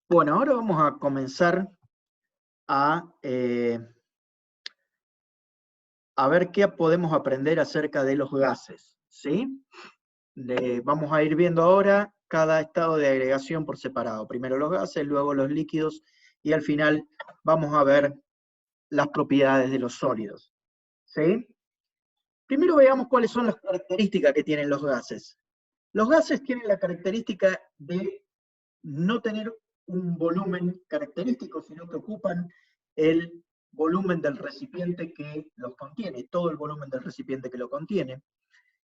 Bueno, ahora vamos a comenzar a, a ver qué podemos aprender acerca de los gases, ¿sí? Vamos a ir viendo ahora cada estado de agregación por separado. Primero los gases, luego los líquidos, y al final vamos a ver las propiedades de los sólidos, ¿sí? Primero veamos cuáles son las características que tienen los gases. Los gases tienen la característica de no tener un volumen característico, sino que ocupan el volumen del recipiente que los contiene, todo el volumen del recipiente que lo contiene.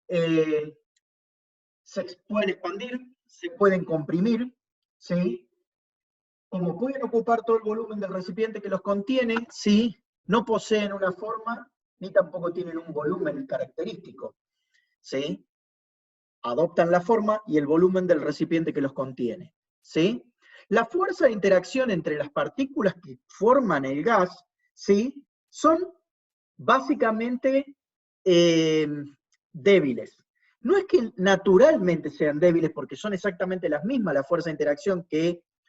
Se pueden expandir, se pueden comprimir, ¿sí? Como pueden ocupar todo el volumen del recipiente que los contiene, ¿sí? No poseen una forma ni tampoco tienen un volumen característico, ¿sí? Adoptan la forma y el volumen del recipiente que los contiene, ¿sí? La fuerza de interacción entre las partículas que forman el gas, ¿sí? Son básicamente débiles. No es que naturalmente sean débiles, porque son exactamente las mismas, la fuerza de interacción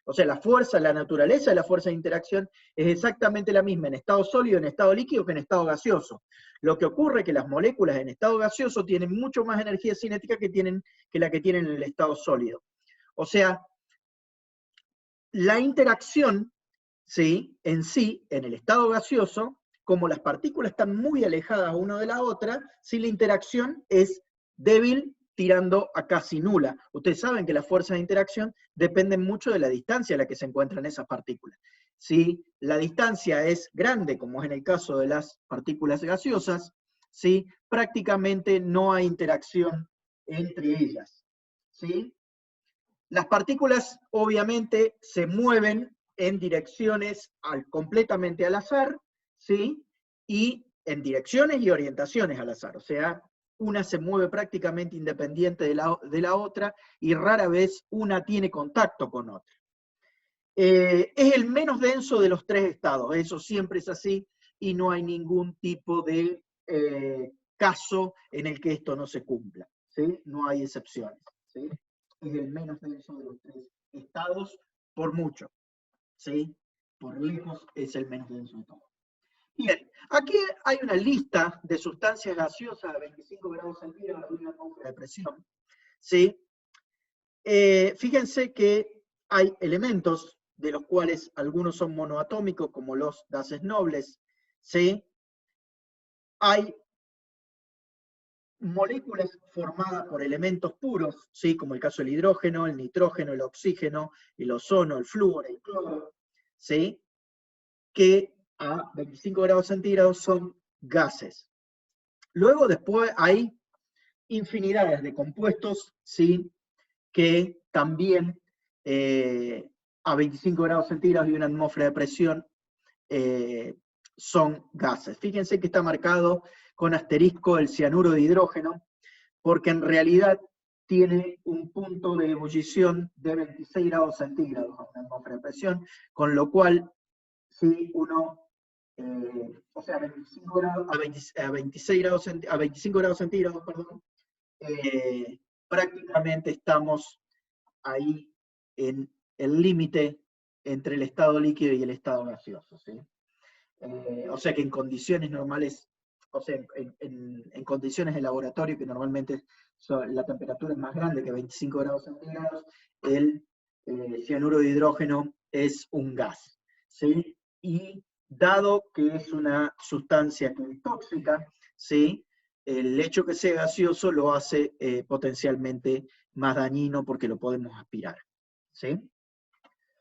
o sea, la fuerza, la naturaleza de la fuerza de interacción es exactamente la misma en estado sólido, en estado líquido que en estado gaseoso. Lo que ocurre es que las moléculas en estado gaseoso tienen mucho más energía cinética que la que tienen en el estado sólido. O sea, la interacción, ¿sí? En sí, en el estado gaseoso, como las partículas están muy alejadas una de la otra, ¿sí? La interacción es débil tirando a casi nula. Ustedes saben que las fuerzas de interacción dependen mucho de la distancia a la que se encuentran esas partículas. Si la distancia es grande, como es en el caso de las partículas gaseosas, ¿sí? Prácticamente no hay interacción entre ellas, ¿sí? Las partículas obviamente se mueven en direcciones completamente al azar, ¿sí? Y en direcciones y orientaciones al azar, o sea, una se mueve prácticamente independiente de la otra y rara vez una tiene contacto con otra. Es el menos denso de los tres estados, eso siempre es así y no hay ningún tipo de caso en el que esto no se cumpla, ¿sí? No hay excepciones, ¿sí? Es el menos denso de los tres estados por mucho, ¿sí? Por lejos es el menos denso de todos. Bien, aquí hay una lista de sustancias gaseosas a 25 grados centígrados y una atmósfera de presión, ¿sí? Fíjense que hay elementos de los cuales algunos son monoatómicos, como los gases nobles, ¿sí? Hay moléculas formadas por elementos puros, ¿sí? Como el caso del hidrógeno, el nitrógeno, el oxígeno, el ozono, el flúor, el cloro, ¿sí? Que a 25 grados centígrados son gases. Luego después hay infinidades de compuestos, ¿sí? Que también a 25 grados centígrados y una atmósfera de presión son gases. Fíjense que está marcado con asterisco el cianuro de hidrógeno, porque en realidad tiene un punto de ebullición de 26 grados centígrados a una atmósfera de presión, con lo cual, si uno, o sea, 25 grados, a 26 grados, a 25 grados centígrados, perdón, prácticamente estamos ahí en el límite entre el estado líquido y el estado gaseoso, ¿sí? O sea que en condiciones normales, o sea, en condiciones de laboratorio, que normalmente la temperatura es más grande que 25 grados centígrados, el cianuro de hidrógeno es un gas, ¿sí? Y dado que es una sustancia que es tóxica, ¿sí? El hecho que sea gaseoso lo hace potencialmente más dañino porque lo podemos aspirar, ¿sí?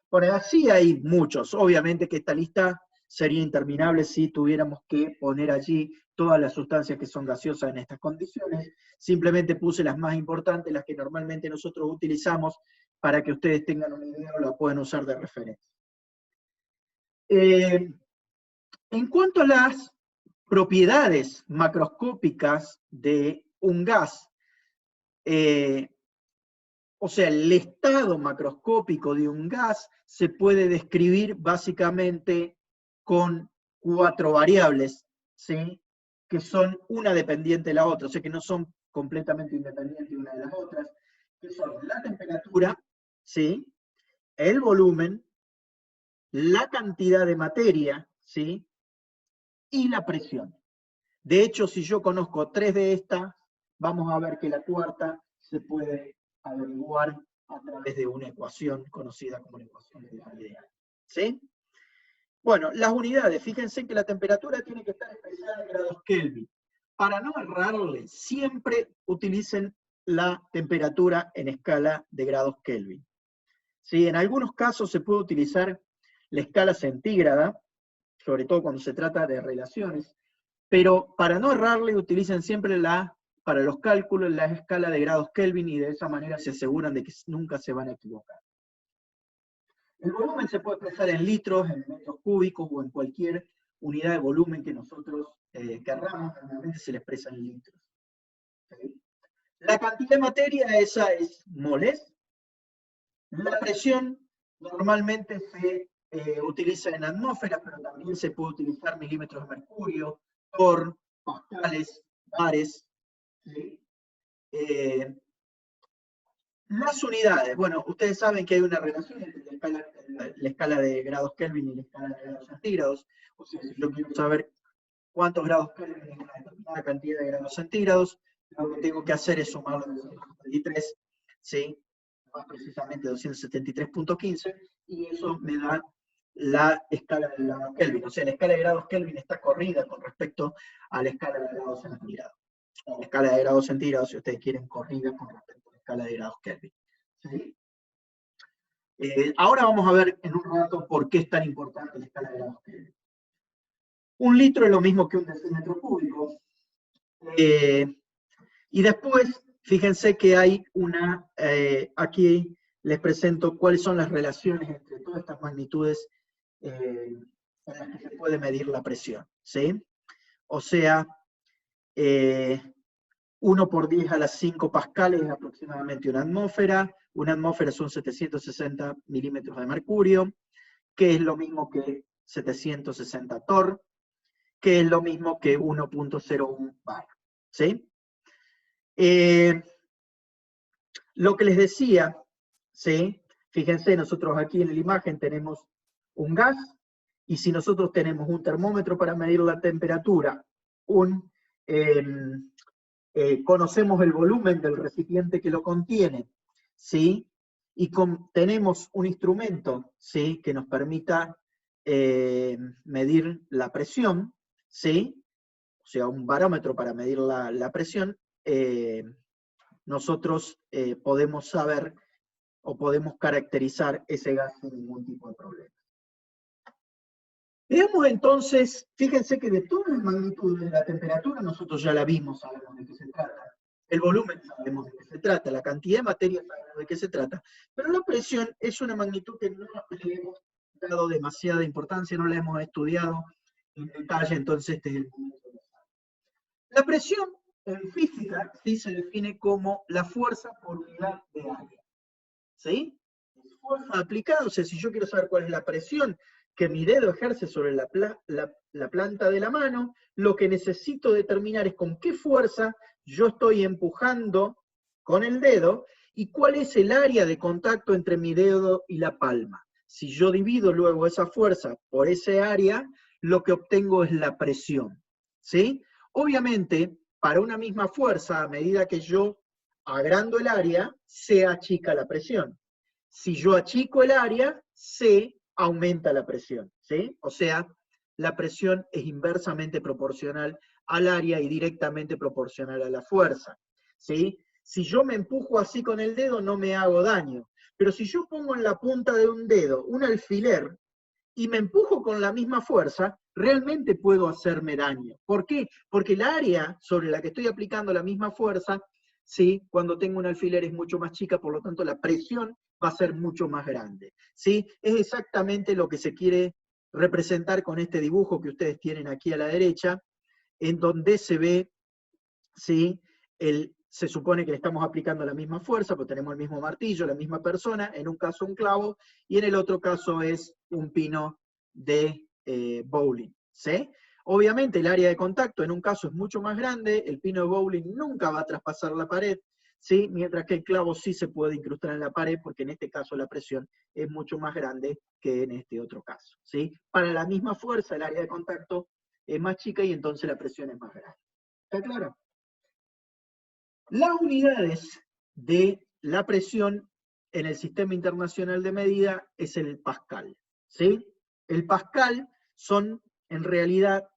Bueno, así hay muchos. Obviamente que esta lista sería interminable si tuviéramos que poner allí todas las sustancias que son gaseosas en estas condiciones. Simplemente puse las más importantes, las que normalmente nosotros utilizamos, para que ustedes tengan una idea o la puedan usar de referencia. En cuanto a las propiedades macroscópicas de un gas, o sea, el estado macroscópico de un gas se puede describir básicamente con 4 variables, ¿sí? Que son una dependiente de la otra, o sea que no son completamente independientes una de las otras, que son la temperatura, ¿sí? El volumen la cantidad de materia, ¿sí? Y la presión. De hecho, si yo conozco 3 de estas, vamos a ver que la cuarta se puede averiguar a través de una ecuación conocida como la ecuación de la ideal. ¿Sí? Bueno, las unidades, fíjense que la temperatura tiene que estar expresada en grados Kelvin. Para no errarle, siempre utilicen la temperatura en escala de grados Kelvin. ¿Sí? En algunos casos se puede utilizar la escala centígrada, sobre todo cuando se trata de relaciones, pero para no errarle, utilicen siempre para los cálculos la escala de grados Kelvin y de esa manera se aseguran de que nunca se van a equivocar. El volumen se puede expresar en litros, en metros cúbicos o en cualquier unidad de volumen que nosotros querramos, normalmente se le expresa en litros. ¿Sí? La cantidad de materia, esa es moles. La presión normalmente se utiliza en atmósferas, pero también se puede utilizar milímetros de mercurio, torr, pascales, bares. ¿Sí? Las unidades, bueno, ustedes saben que hay una relación entre la escala de grados Kelvin y la escala de grados centígrados. O sea, si yo quiero saber cuántos grados Kelvin es una determinada cantidad de grados centígrados, lo que tengo que hacer es sumarlo a 273, ¿sí? Más precisamente 273.15, y eso me da la escala de grados Kelvin. O sea, la escala de grados Kelvin está corrida con respecto a la escala de grados centígrados. O la escala de grados centígrados, si ustedes quieren, corrida con respecto a la escala de grados Kelvin. ¿Sí? Ahora vamos a ver en un rato por qué es tan importante la escala de grados Kelvin. Un litro es lo mismo que un decímetro cúbico. Y después, fíjense que hay aquí les presento cuáles son las relaciones entre todas estas magnitudes en las que se puede medir la presión. ¿Sí? O sea, 1 por 10 a las 5 pascales es aproximadamente una atmósfera son 760 milímetros de mercurio, que es lo mismo que 760 torr, que es lo mismo que 1.01 bar. ¿Sí? Lo que les decía, ¿sí? Fíjense, nosotros aquí en la imagen tenemos un gas, y si nosotros tenemos un termómetro para medir la temperatura, conocemos el volumen del recipiente que lo contiene, ¿sí? Y tenemos un instrumento, ¿sí? Que nos permita medir la presión, ¿sí? O sea, un barómetro para medir la presión, nosotros podemos saber o podemos caracterizar ese gas sin ningún tipo de problema. Veamos entonces, fíjense que de todas las magnitudes de la temperatura nosotros ya la vimos, sabemos de qué se trata. El volumen sabemos de qué se trata, la cantidad de materia sabemos de qué se trata, pero la presión es una magnitud que no le hemos dado demasiada importancia, no la hemos estudiado en detalle, entonces este es el momento de usar. La presión en física sí se define como la fuerza por unidad de área. ¿Sí? Fuerza aplicada, o sea, si yo quiero saber cuál es la presión que mi dedo ejerce sobre la planta de la mano, lo que necesito determinar es con qué fuerza yo estoy empujando con el dedo y cuál es el área de contacto entre mi dedo y la palma. Si yo divido luego esa fuerza por ese área, lo que obtengo es la presión. ¿Sí? Obviamente, para una misma fuerza, a medida que yo agrando el área, se achica la presión. Si yo achico el área, se aumenta la presión, ¿sí? O sea, la presión es inversamente proporcional al área y directamente proporcional a la fuerza, ¿sí? Si yo me empujo así con el dedo, no me hago daño. Pero si yo pongo en la punta de un dedo un alfiler y me empujo con la misma fuerza, realmente puedo hacerme daño. ¿Por qué? Porque el área sobre la que estoy aplicando la misma fuerza, ¿sí? Cuando tengo un alfiler es mucho más chica, por lo tanto la presión va a ser mucho más grande. ¿Sí? Es exactamente lo que se quiere representar con este dibujo que ustedes tienen aquí a la derecha, en donde se ve, ¿sí? Se supone que le estamos aplicando la misma fuerza, porque tenemos el mismo martillo, la misma persona, en un caso un clavo, y en el otro caso es un pino de bowling. ¿Sí? Obviamente el área de contacto en un caso es mucho más grande, el pino de bowling nunca va a traspasar la pared, ¿sí? Mientras que el clavo sí se puede incrustar en la pared, porque en este caso la presión es mucho más grande que en este otro caso, ¿sí? Para la misma fuerza, el área de contacto es más chica y entonces la presión es más grande. ¿Está claro? Las unidades de la presión en el Sistema Internacional de Medida es el pascal, ¿sí? El pascal son, en realidad,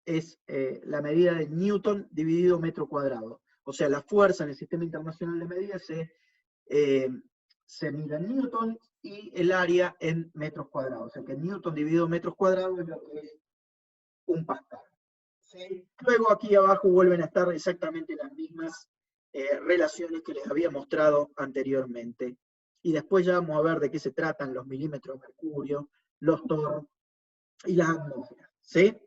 es la medida de Newton dividido metro cuadrado. O sea, la fuerza en el Sistema Internacional de Medida se mide en Newton y el área en metros cuadrados. O sea, que Newton dividido metros cuadrados es lo que es un pascal. ¿Sí? Luego aquí abajo vuelven a estar exactamente las mismas relaciones que les había mostrado anteriormente. Y después ya vamos a ver de qué se tratan los milímetros de mercurio, los torr y las atmósferas. ¿Sí?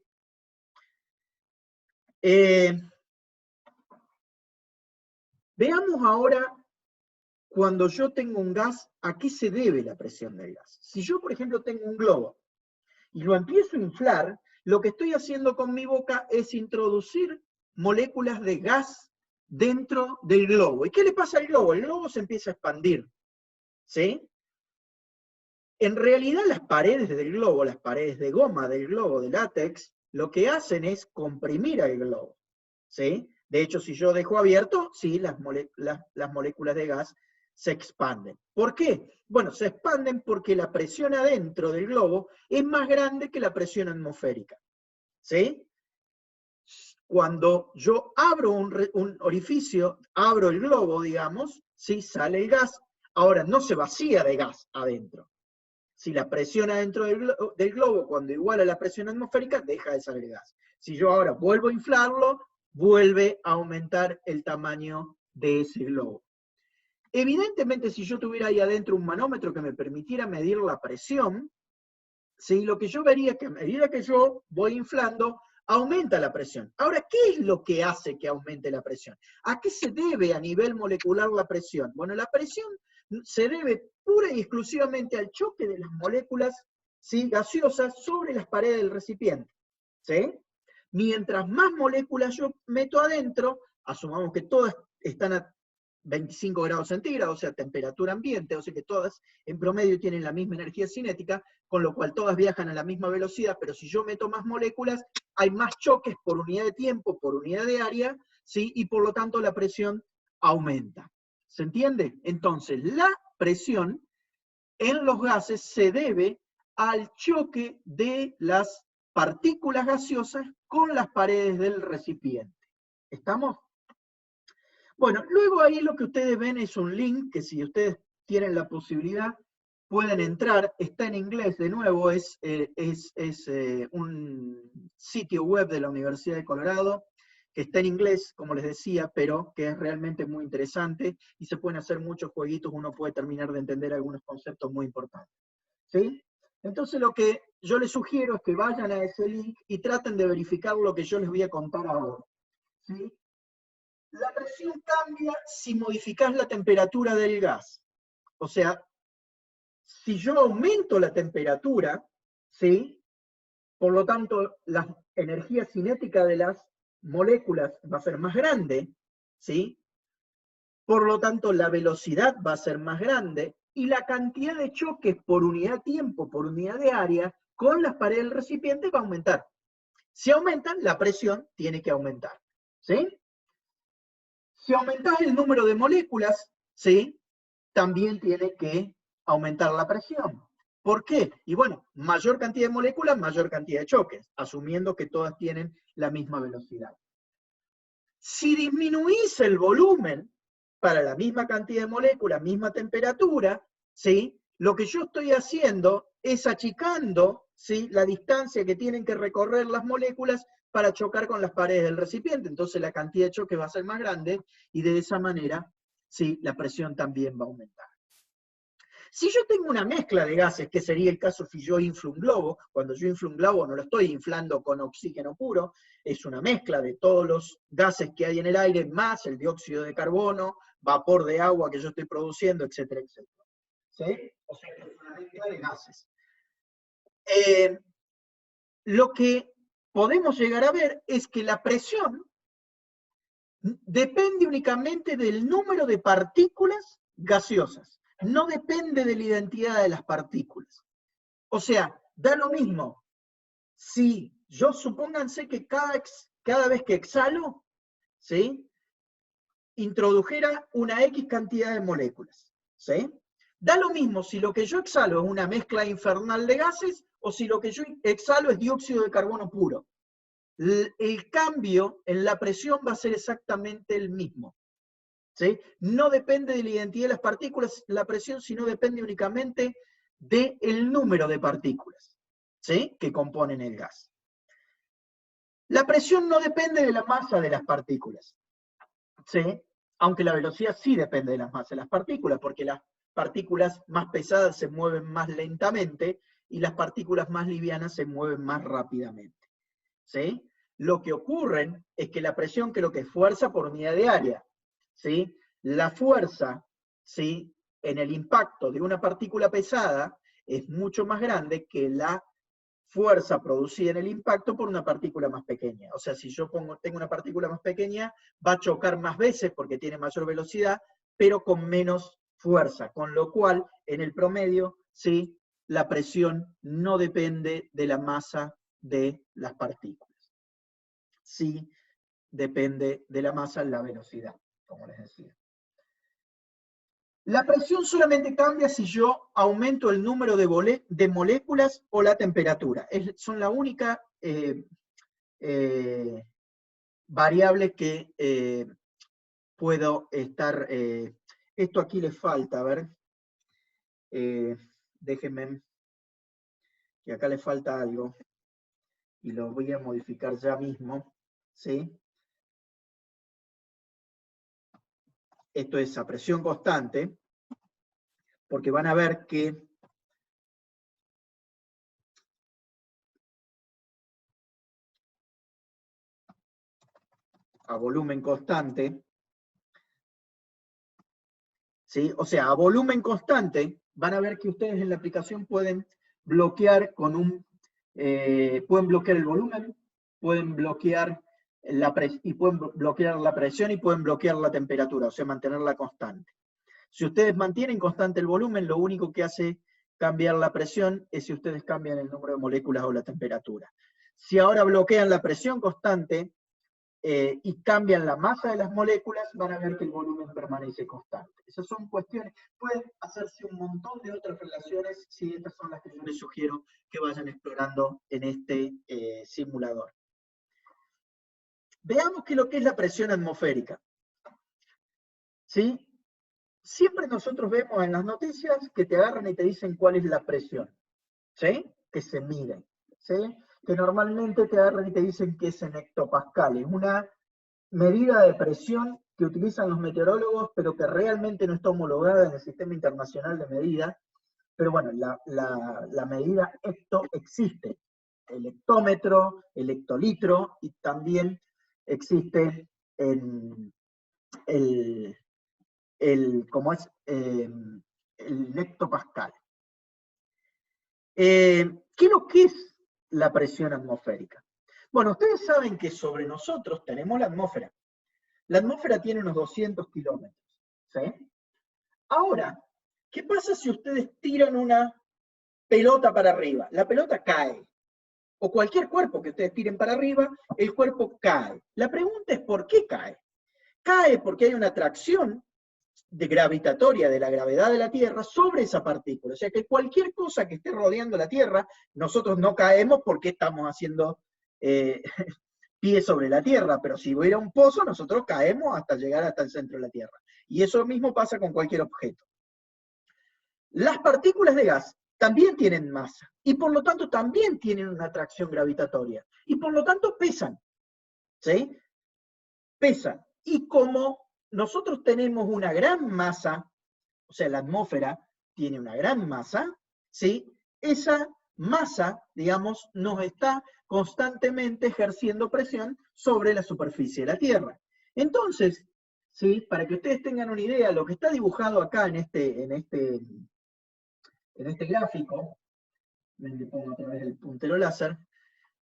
Veamos ahora, cuando yo tengo un gas, ¿a qué se debe la presión del gas? Si yo, por ejemplo, tengo un globo y lo empiezo a inflar, lo que estoy haciendo con mi boca es introducir moléculas de gas dentro del globo. ¿Y qué le pasa al globo? El globo se empieza a expandir, ¿sí? En realidad las paredes del globo, las paredes de goma del globo, de látex, lo que hacen es comprimir al globo, ¿sí? De hecho, si yo dejo abierto, sí, las moléculas de gas se expanden. ¿Por qué? Bueno, se expanden porque la presión adentro del globo es más grande que la presión atmosférica, ¿sí? Cuando yo abro un orificio, abro el globo, digamos, ¿sí? Sale el gas, ahora no se vacía de gas adentro. Si la presión adentro del globo, cuando iguala la presión atmosférica, deja de salir gas. Si yo ahora vuelvo a inflarlo, vuelve a aumentar el tamaño de ese globo. Evidentemente, si yo tuviera ahí adentro un manómetro que me permitiera medir la presión, ¿sí? Lo que yo vería es que a medida que yo voy inflando, aumenta la presión. Ahora, ¿qué es lo que hace que aumente la presión? ¿A qué se debe a nivel molecular la presión? Bueno, la presión se debe pura y exclusivamente al choque de las moléculas, ¿sí? Gaseosas sobre las paredes del recipiente, ¿sí? Mientras más moléculas yo meto adentro, asumamos que todas están a 25 grados centígrados, o sea, temperatura ambiente, o sea que todas en promedio tienen la misma energía cinética, con lo cual todas viajan a la misma velocidad, pero si yo meto más moléculas, hay más choques por unidad de tiempo, por unidad de área, ¿sí? Y por lo tanto la presión aumenta. ¿Se entiende? Entonces, la presión en los gases se debe al choque de las partículas gaseosas con las paredes del recipiente. ¿Estamos? Bueno, luego ahí lo que ustedes ven es un link que si ustedes tienen la posibilidad pueden entrar, está en inglés de nuevo, es un sitio web de la Universidad de Colorado, que está en inglés, como les decía, pero que es realmente muy interesante y se pueden hacer muchos jueguitos, uno puede terminar de entender algunos conceptos muy importantes. ¿Sí? Entonces lo que yo les sugiero es que vayan a ese link y traten de verificar lo que yo les voy a contar ahora. ¿Sí? La presión cambia si modificás la temperatura del gas. O sea, si yo aumento la temperatura, ¿sí? Por lo tanto, la energía cinética de las moléculas va a ser más grande, ¿sí? Por lo tanto, la velocidad va a ser más grande y la cantidad de choques por unidad de tiempo, por unidad de área, con las paredes del recipiente va a aumentar. Si aumentan, la presión tiene que aumentar, ¿sí? Si aumentas el número de moléculas, ¿sí? También tiene que aumentar la presión. ¿Por qué? Y bueno, mayor cantidad de moléculas, mayor cantidad de choques, asumiendo que todas tienen la misma velocidad. Si disminuís el volumen para la misma cantidad de moléculas, misma temperatura, ¿sí? Lo que yo estoy haciendo es achicando, ¿sí? La distancia que tienen que recorrer las moléculas para chocar con las paredes del recipiente. Entonces la cantidad de choque va a ser más grande y de esa manera, ¿sí? La presión también va a aumentar. Si yo tengo una mezcla de gases, que sería el caso si yo inflo un globo, cuando yo inflo un globo no lo estoy inflando con oxígeno puro, es una mezcla de todos los gases que hay en el aire, más el dióxido de carbono, vapor de agua que yo estoy produciendo, etcétera, etcétera. ¿Sí? O sea que es una mezcla de gases. Lo que podemos llegar a ver es que la presión depende únicamente del número de partículas gaseosas. No depende de la identidad de las partículas. O sea, da lo mismo. Si yo supónganse que cada vez que exhalo, ¿sí?, introdujera una X cantidad de moléculas, ¿sí? Da lo mismo si lo que yo exhalo es una mezcla infernal de gases o si lo que yo exhalo es dióxido de carbono puro. El cambio en la presión va a ser exactamente el mismo, ¿sí? No depende de la identidad de las partículas, la presión, sino depende únicamente del número de partículas, ¿sí?, que componen el gas. La presión no depende de la masa de las partículas, ¿sí?, aunque la velocidad sí depende de las masas de las partículas, porque las partículas más pesadas se mueven más lentamente y las partículas más livianas se mueven más rápidamente, ¿sí? Lo que ocurre es que la presión creo que es fuerza por unidad de área, ¿sí? La fuerza, ¿sí?, en el impacto de una partícula pesada es mucho más grande que la fuerza producida en el impacto por una partícula más pequeña. O sea, si yo tengo una partícula más pequeña, va a chocar más veces porque tiene mayor velocidad, pero con menos fuerza, con lo cual, en el promedio, sí, la presión no depende de la masa de las partículas. Sí depende de la masa la velocidad, como les decía. La presión solamente cambia si yo aumento el número de moléculas o la temperatura. Son la única variable que puedo estar... esto aquí le falta, a ver. Déjenme, que acá le falta algo. Y lo voy a modificar ya mismo, ¿sí? Esto es a presión constante, porque van a ver que a volumen constante, ¿sí? O sea, a volumen constante, van a ver que ustedes en la aplicación pueden bloquear pueden bloquear el volumen, pueden bloquear pueden bloquear la presión y pueden bloquear la temperatura, o sea, mantenerla constante. Si ustedes mantienen constante el volumen, lo único que hace cambiar la presión es si ustedes cambian el número de moléculas o la temperatura. Si ahora bloquean la presión constante y cambian la masa de las moléculas, van a ver que el volumen permanece constante. Esas son cuestiones, pueden hacerse un montón de otras relaciones, si estas son las que yo les sugiero que vayan explorando en este simulador. Veamos qué es lo que es la presión atmosférica. ¿Sí? Siempre nosotros vemos en las noticias que te agarran y te dicen cuál es la presión, ¿sí?, que se mide, ¿sí?, que normalmente te agarran y te dicen que es en hectopascales, una medida de presión que utilizan los meteorólogos, pero que realmente no está homologada en el Sistema Internacional de Medidas. Pero bueno, la medida hecto existe, el hectómetro, el hectolitro, y también existe como es el hectopascal. ¿Qué es lo que es la presión atmosférica? Bueno, ustedes saben que sobre nosotros tenemos la atmósfera. La atmósfera tiene unos 200 kilómetros, ¿sí? Ahora, ¿qué pasa si ustedes tiran una pelota para arriba? La pelota cae. O cualquier cuerpo que ustedes tiren para arriba, el cuerpo cae. La pregunta es ¿por qué cae? Cae porque hay una atracción gravitatoria de la gravedad de la Tierra sobre esa partícula. O sea que cualquier cosa que esté rodeando la Tierra, nosotros no caemos porque estamos haciendo pie sobre la Tierra, pero si hubiera un pozo, nosotros caemos hasta llegar hasta el centro de la Tierra. Y eso mismo pasa con cualquier objeto. Las partículas de gas también tienen masa, y por lo tanto también tienen una atracción gravitatoria, y por lo tanto pesan, ¿sí? Pesan. Y como nosotros tenemos una gran masa, o sea, la atmósfera tiene una gran masa, ¿sí?, esa masa, digamos, nos está constantemente ejerciendo presión sobre la superficie de la Tierra. Entonces, ¿sí?, para que ustedes tengan una idea, lo que está dibujado acá en este gráfico, le pongo otra vez el puntero láser,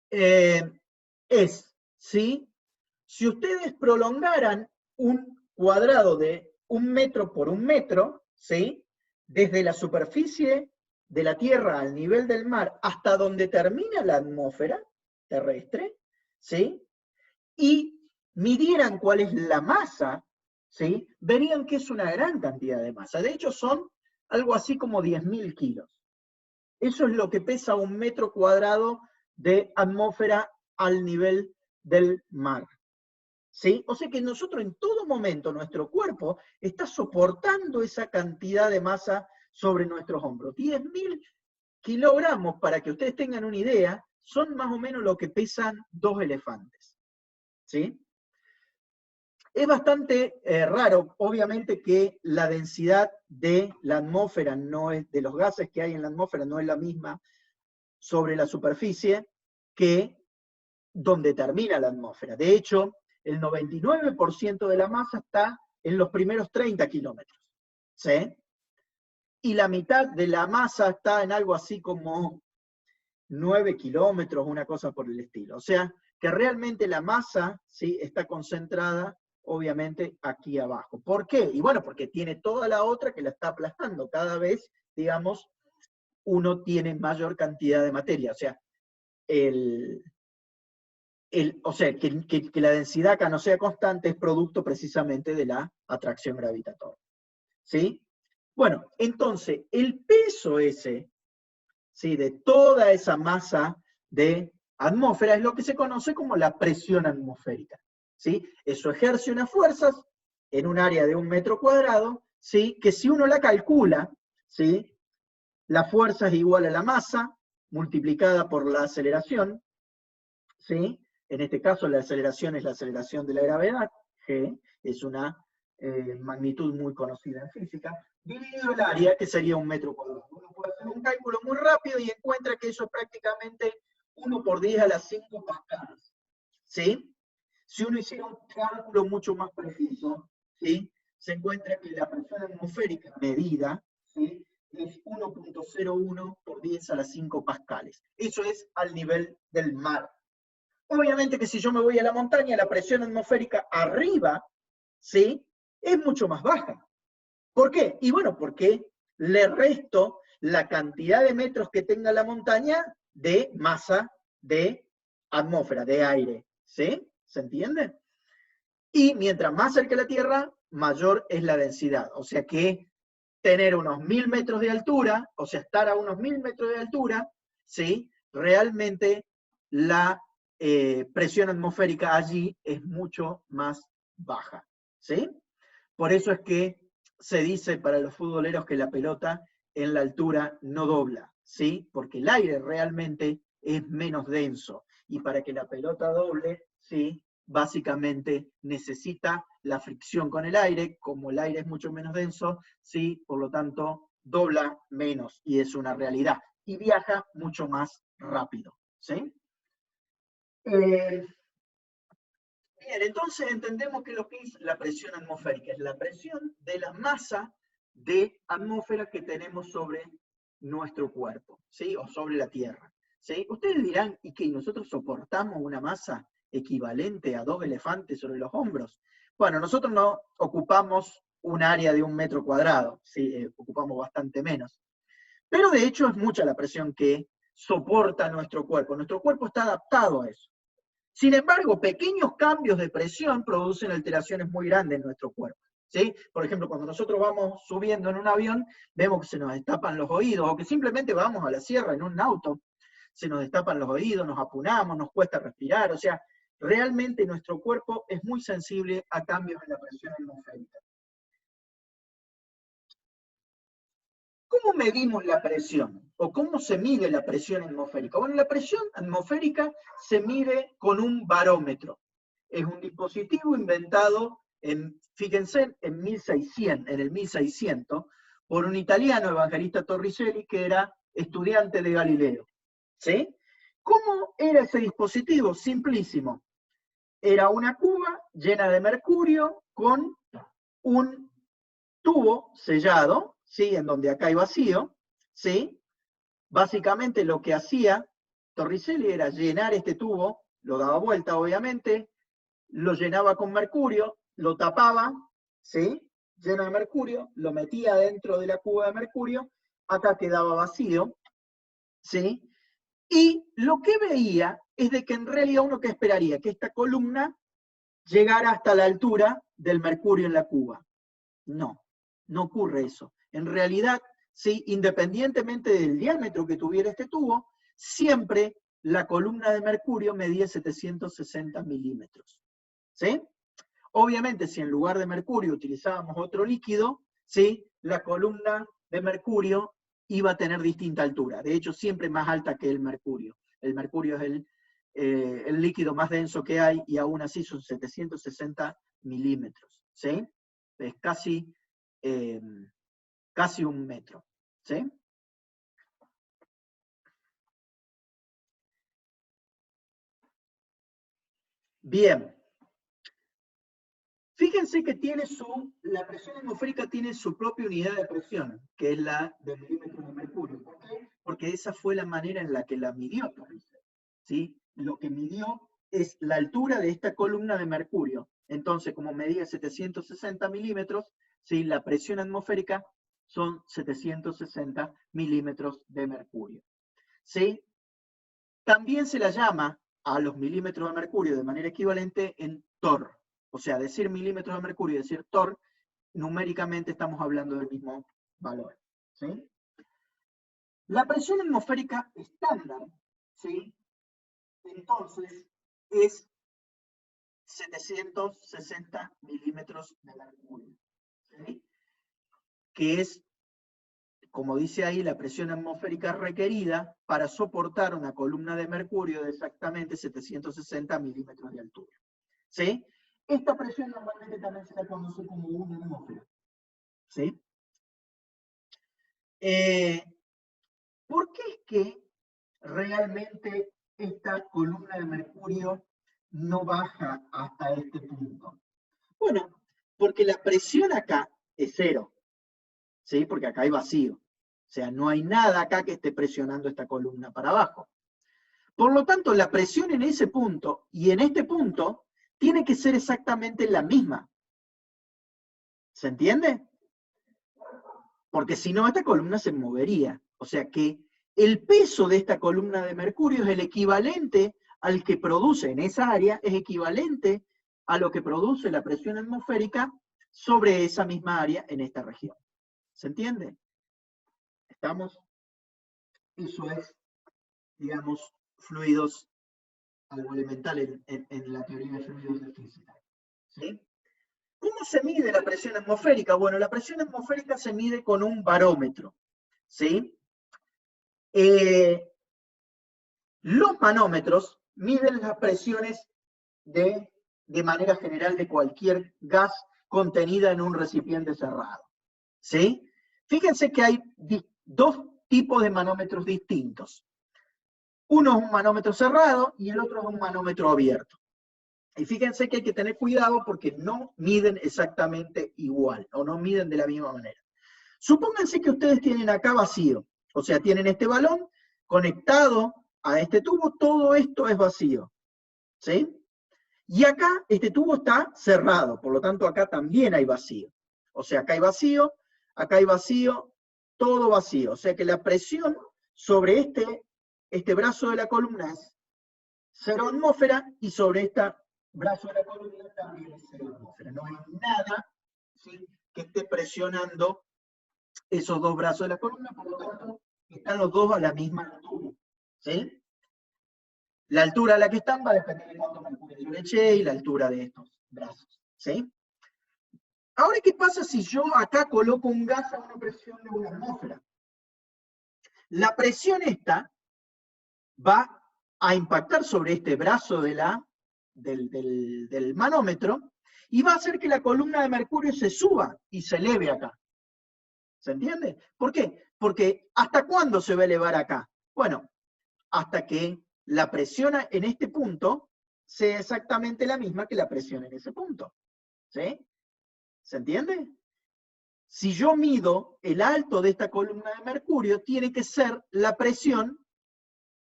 es, ¿sí?, Si ustedes prolongaran un cuadrado de 1 metro por 1 metro, ¿sí? Desde la superficie de la Tierra al nivel del mar hasta donde termina la atmósfera terrestre, ¿sí? Y midieran cuál es la masa, ¿sí? Verían que es una gran cantidad de masa. De hecho, son algo así como 10.000 kilos. Eso es lo que pesa 1 metro cuadrado de atmósfera al nivel del mar. ¿Sí? O sea que nosotros en todo momento, nuestro cuerpo está soportando esa cantidad de masa sobre nuestros hombros. 10.000 kilogramos, para que ustedes tengan una idea, son más o menos lo que pesan 2 elefantes. ¿Sí? Es bastante raro, obviamente, que la densidad de la atmósfera no es, de los gases que hay en la atmósfera no es la misma sobre la superficie que donde termina la atmósfera. De hecho, el 99% de la masa está en los primeros 30 kilómetros. ¿Sí? Y la mitad de la masa está en algo así como 9 kilómetros, una cosa por el estilo. O sea, que realmente la masa, ¿sí?, está concentrada, obviamente, aquí abajo. ¿Por qué? Y bueno, porque tiene toda la otra que la está aplastando. Cada vez, digamos, uno tiene mayor cantidad de materia. O sea, que la densidad acá no sea constante es producto precisamente de la atracción gravitatoria. ¿Sí? Bueno, entonces, el peso ese, ¿sí?, de toda esa masa de atmósfera es lo que se conoce como la presión atmosférica. ¿Sí? Eso ejerce unas fuerzas en un área de 1 metro cuadrado, ¿sí?, que si uno la calcula, ¿sí?, la fuerza es igual a la masa multiplicada por la aceleración, ¿sí? En este caso la aceleración es la aceleración de la gravedad, G, es una magnitud muy conocida en física, dividido el área, que sería 1 metro cuadrado. Uno puede hacer un cálculo muy rápido y encuentra que eso es prácticamente 1 por 10 a las 5 pascales. ¿Sí? Si uno hiciera un cálculo mucho más preciso, ¿sí?, se encuentra que la presión atmosférica medida, ¿sí?, es 1.01 por 10 a las 5 pascales. Eso es al nivel del mar. Obviamente que si yo me voy a la montaña, la presión atmosférica arriba, ¿sí?, es mucho más baja. ¿Por qué? Y bueno, porque le resto la cantidad de metros que tenga la montaña de masa de atmósfera, de aire. ¿Sí? ¿Se entiende? Y mientras más cerca de la Tierra, mayor es la densidad. O sea que tener unos 1.000 metros de altura, o sea, estar a unos 1.000 metros de altura, ¿sí?, realmente la presión atmosférica allí es mucho más baja. ¿Sí? Por eso es que se dice para los futboleros que la pelota en la altura no dobla, ¿sí? Porque el aire realmente es menos denso. Y para que la pelota doble, ¿sí?, básicamente necesita la fricción con el aire. Como el aire es mucho menos denso, ¿sí?, por lo tanto dobla menos, y es una realidad. Y viaja mucho más rápido. ¿Sí? Bien, entonces entendemos que lo que es la presión atmosférica es la presión de la masa de atmósfera que tenemos sobre nuestro cuerpo, ¿sí?, o sobre la Tierra. ¿Sí? Ustedes dirán, ¿y qué? ¿Nosotros soportamos una masa equivalente a 2 elefantes sobre los hombros? Bueno, nosotros no ocupamos un área de 1 metro cuadrado, ¿sí? Ocupamos bastante menos. Pero de hecho es mucha la presión que soporta nuestro cuerpo. Nuestro cuerpo está adaptado a eso. Sin embargo, pequeños cambios de presión producen alteraciones muy grandes en nuestro cuerpo. ¿Sí? Por ejemplo, cuando nosotros vamos subiendo en un avión, vemos que se nos destapan los oídos, o que simplemente vamos a la sierra en un auto, se nos destapan los oídos, nos apunamos, nos cuesta respirar. O sea, realmente nuestro cuerpo es muy sensible a cambios en la presión atmosférica. ¿Cómo medimos la presión? ¿O cómo se mide la presión atmosférica? Bueno, la presión atmosférica se mide con un barómetro. Es un dispositivo inventado, fíjense, en el 1600, por un italiano, Evangelista Torricelli, que era estudiante de Galileo. ¿Sí? ¿Cómo era ese dispositivo? Simplísimo. Era una cuba llena de mercurio con un tubo sellado, ¿sí?, en donde acá hay vacío, ¿sí? Básicamente lo que hacía Torricelli era llenar este tubo, lo daba vuelta obviamente, lo llenaba con mercurio, lo tapaba, ¿sí? Lleno de mercurio, lo metía dentro de la cuba de mercurio, acá quedaba vacío, ¿sí? Y lo que veía es de que en realidad uno que esperaría que esta columna llegara hasta la altura del mercurio en la cuba. No, no ocurre eso. En realidad, ¿sí? Independientemente del diámetro que tuviera este tubo, siempre la columna de mercurio medía 760 milímetros. ¿Sí? Obviamente, si en lugar de mercurio utilizábamos otro líquido, ¿sí? La columna de mercurio iba a tener distinta altura. De hecho, siempre más alta que el mercurio. El mercurio es el líquido más denso que hay y aún así son 760 milímetros. ¿Sí? Es casi un metro. ¿Sí? Bien. Fíjense que la presión atmosférica tiene su propia unidad de presión, que es la de milímetros de mercurio. ¿Por qué? Porque esa fue la manera en la que la midió Torricelli, ¿sí? Lo que midió es la altura de esta columna de mercurio. Entonces, como medía 760 milímetros, ¿sí? La presión atmosférica son 760 milímetros de mercurio. ¿Sí? También se la llama a los milímetros de mercurio de manera equivalente en torr. O sea, decir milímetros de mercurio y decir torr, numéricamente estamos hablando del mismo valor. ¿Sí? La presión atmosférica estándar, ¿sí? Entonces, es 760 milímetros de mercurio. ¿Sí? Que es, como dice ahí, la presión atmosférica requerida para soportar una columna de mercurio de exactamente 760 milímetros de altura. ¿Sí? Esta presión normalmente también se la conoce como una atmósfera. ¿Sí? ¿Por qué es que realmente esta columna de mercurio no baja hasta este punto? Bueno, porque la presión acá es cero, ¿sí? Porque acá hay vacío. O sea, no hay nada acá que esté presionando esta columna para abajo. Por lo tanto, la presión en ese punto y en este punto tiene que ser exactamente la misma. ¿Se entiende? Porque si no, esta columna se movería. O sea que el peso de esta columna de mercurio es el equivalente al que produce en esa área, es equivalente a lo que produce la presión atmosférica sobre esa misma área en esta región. ¿Se entiende? ¿Estamos? Eso es, digamos, fluidos, algo elemental en la teoría de fluidos de física. ¿Sí? ¿Cómo se mide la presión atmosférica? Bueno, la presión atmosférica se mide con un barómetro. ¿Sí? Los manómetros miden las presiones de manera general de cualquier gas contenida en un recipiente cerrado. ¿Sí? Fíjense que hay dos tipos de manómetros distintos. Uno es un manómetro cerrado y el otro es un manómetro abierto. Y fíjense que hay que tener cuidado porque no miden exactamente igual o no miden de la misma manera. Supónganse que ustedes tienen acá vacío, o sea, tienen este balón conectado a este tubo, todo esto es vacío, ¿sí? Y acá este tubo está cerrado, por lo tanto acá también hay vacío. O sea, acá hay vacío, todo vacío. O sea que la presión sobre este brazo de la columna es 0 atmósfera y sobre este brazo de la columna también es 0 atmósfera. No hay nada, ¿sí?, que esté presionando esos dos brazos de la columna, por lo tanto, están los dos a la misma altura. ¿Sí? La altura a la que están va a depender de cuánto mercurio yo le eché y la altura de estos brazos. ¿Sí? Ahora, ¿qué pasa si yo acá coloco un gas a una presión de una atmósfera? La presión esta va a impactar sobre este brazo del manómetro y va a hacer que la columna de mercurio se suba y se eleve acá. ¿Se entiende? ¿Por qué? Porque ¿hasta cuándo se va a elevar acá? Bueno, hasta que la presión en este punto sea exactamente la misma que la presión en ese punto. ¿Sí? ¿Se entiende? Si yo mido el alto de esta columna de mercurio, tiene que ser la presión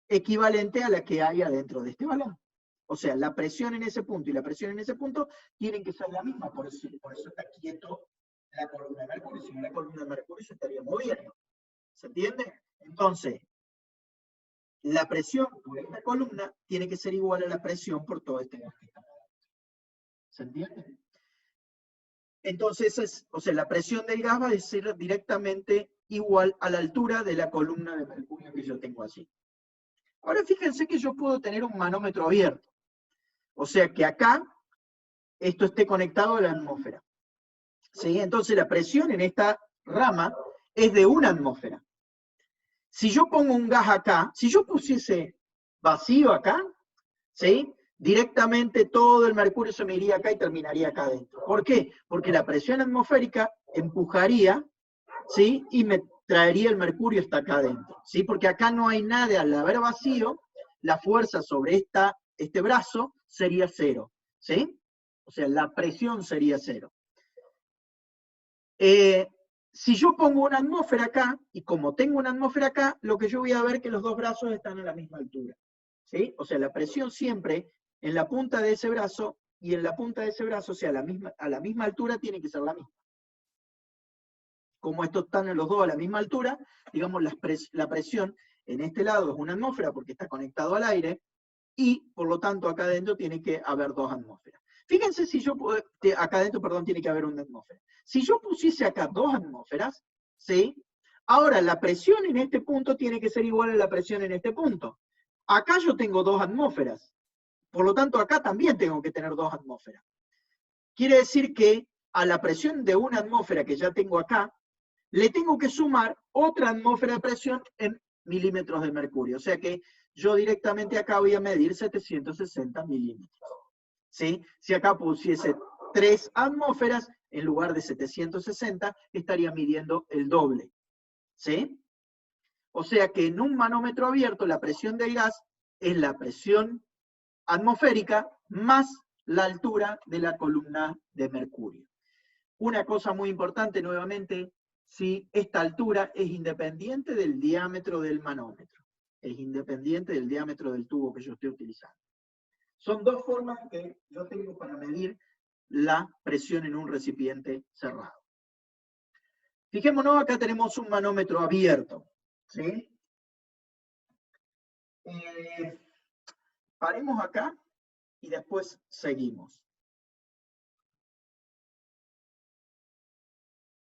equivalente a la que hay adentro de este balón. O sea, la presión en ese punto y la presión en ese punto tienen que ser la misma, por eso está quieto la columna de mercurio, si no la columna de mercurio se estaría moviendo. ¿Se entiende? Entonces, la presión por esta columna tiene que ser igual a la presión por todo este gas que está acá. ¿Se entiende? Entonces, o sea, la presión del gas va a ser directamente igual a la altura de la columna de mercurio que yo tengo allí. Ahora fíjense que yo puedo tener un manómetro abierto. O sea que acá esto esté conectado a la atmósfera. ¿Sí? Entonces la presión en esta rama es de 1 atmósfera. Si yo pongo un gas acá, si yo pusiese vacío acá, ¿sí? Directamente todo el mercurio se me iría acá y terminaría acá adentro. ¿Por qué? Porque la presión atmosférica empujaría, ¿sí? Y me traería el mercurio hasta acá adentro, ¿sí? Porque acá no hay nada, al haber vacío, la fuerza sobre este brazo sería 0, ¿sí? O sea, la presión sería 0. Si yo pongo una atmósfera acá, y como tengo una atmósfera acá, lo que yo voy a ver es que los dos brazos están a la misma altura, ¿sí? O sea, la presión siempre en la punta de ese brazo y en la punta de ese brazo, o sea, a la misma altura, tiene que ser la misma. Como estos están en los dos a la misma altura, digamos, la presión en este lado es una atmósfera porque está conectado al aire, y por lo tanto acá adentro tiene que haber 2 atmósferas. Fíjense si yo, acá adentro, perdón, tiene que haber una atmósfera. Si yo pusiese acá 2 atmósferas, ¿sí? Ahora la presión en este punto tiene que ser igual a la presión en este punto. Acá yo tengo 2 atmósferas. Por lo tanto, acá también tengo que tener 2 atmósferas. Quiere decir que a la presión de una atmósfera que ya tengo acá, le tengo que sumar otra atmósfera de presión en milímetros de mercurio. O sea que yo directamente acá voy a medir 760 milímetros. ¿Sí? Si acá pusiese 3 atmósferas, en lugar de 760, estaría midiendo el doble. ¿Sí? O sea que en un manómetro abierto, la presión del gas es la presión atmosférica más la altura de la columna de mercurio. Una cosa muy importante nuevamente, si esta altura es independiente del diámetro del manómetro, es independiente del diámetro del tubo que yo estoy utilizando. Son 2 formas que yo tengo para medir la presión en un recipiente cerrado. Fijémonos, acá tenemos un manómetro abierto, ¿sí? Paremos acá y después seguimos.